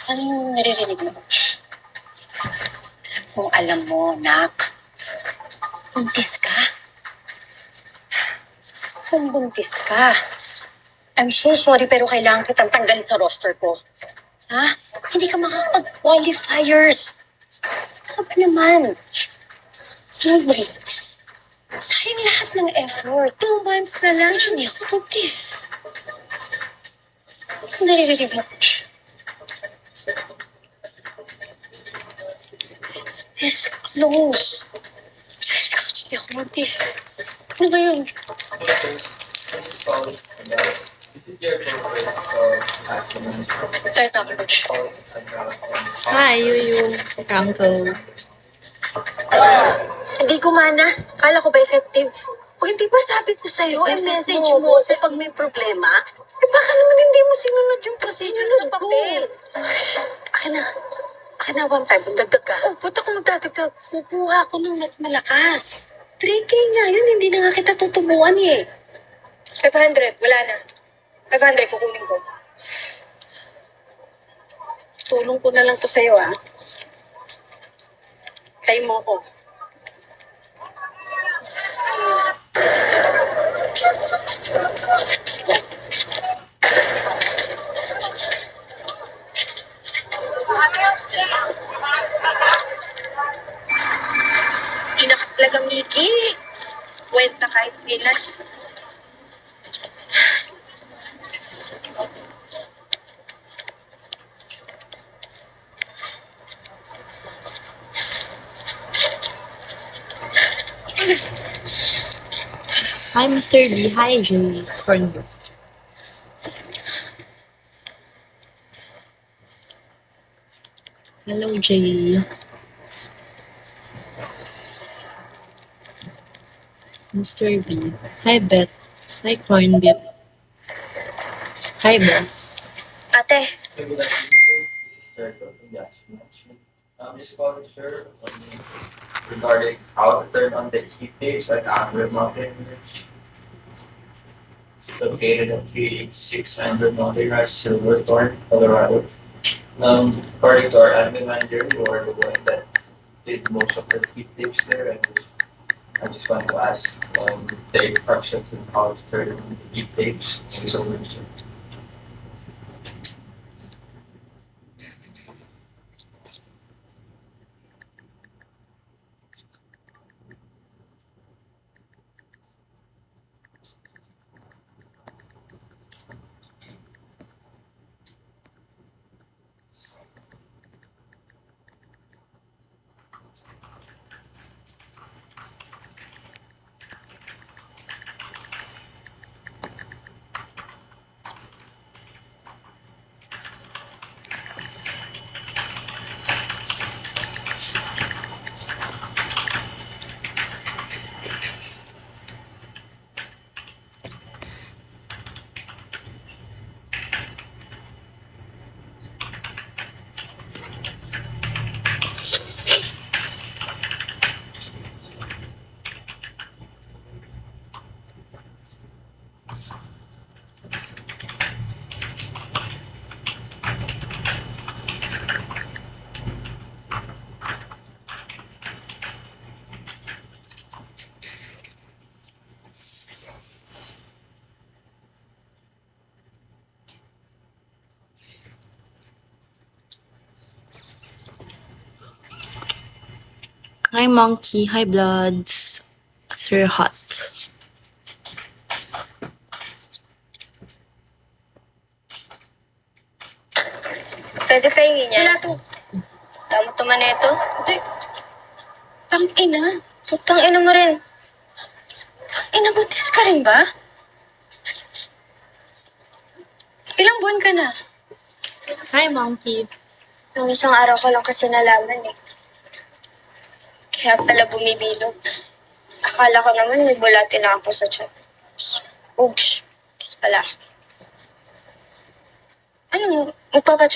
Anong naririnig mo? Kung alam mo, nak, buntis ka. Kung buntis ka, I'm so sorry pero kailangan kitang tanggalin sa roster ko. Ha? Hindi ka makakapag-qualifiers. Ano ba naman? Wait. Sayang lahat ng effort. 2 months na lang, hindi ako buntis. Naririnig mo? This close. Hindi ako buntis. Ano ba yun? Start na, coach. Hi, Yuyu. Kanko. Hindi gumana. Kala ko ba effective? O hindi ba sabi ko sa'yo, i-message mo sa pag may problema? Eh baka naman hindi mo sinunod yung procedure sa papel. Akin na. Akin na, 1.5. Dagdag ka. Oh, ba't ako magdadagdag? Kukuha ko ng mas malakas. 3K nga yun, hindi na nga kita tutubuan eh. 500, wala na. 500, kukunin ko. Tulong ko na lang to sa'yo, ah. Tayo mo ko. Pinakatlagang Miki. Kwenta kahit pilan. Hi, Mr. B. Hi, Jay. Kanko. Hello, Jay. Mr. B. Hi, Beth. Hi, Corn Dip. Hi, Boss. Ate, Good afternoon, sir. This is Sergio from the Action Management. Just calling, sir, regarding how to turn on the heat tape at Amber Mountain. It's located at 3600 Mountain Rise, Silverthorne, Colorado. According to our admin manager, you are the one that did most of the heat tapes there. I just want to ask the instructions on how to turn on the heat tapes. Thank you so much, sir. Hi, Monkey. Hi, Bloods. Sir Hot. pwede pahingi niya? Wala to. Tama to man ito? Hindi. Tang-ina. Tang-ina mo rin. Inabutis ka rin ba? Ilang buwan ka na? Hi, Monkey. Nung isang araw ko lang kasi nalaman eh. Kaya pala bumibilog. Akala ko naman may bulati na ako sa tiyan. Oops. Tis pala. Ano, magpapacheck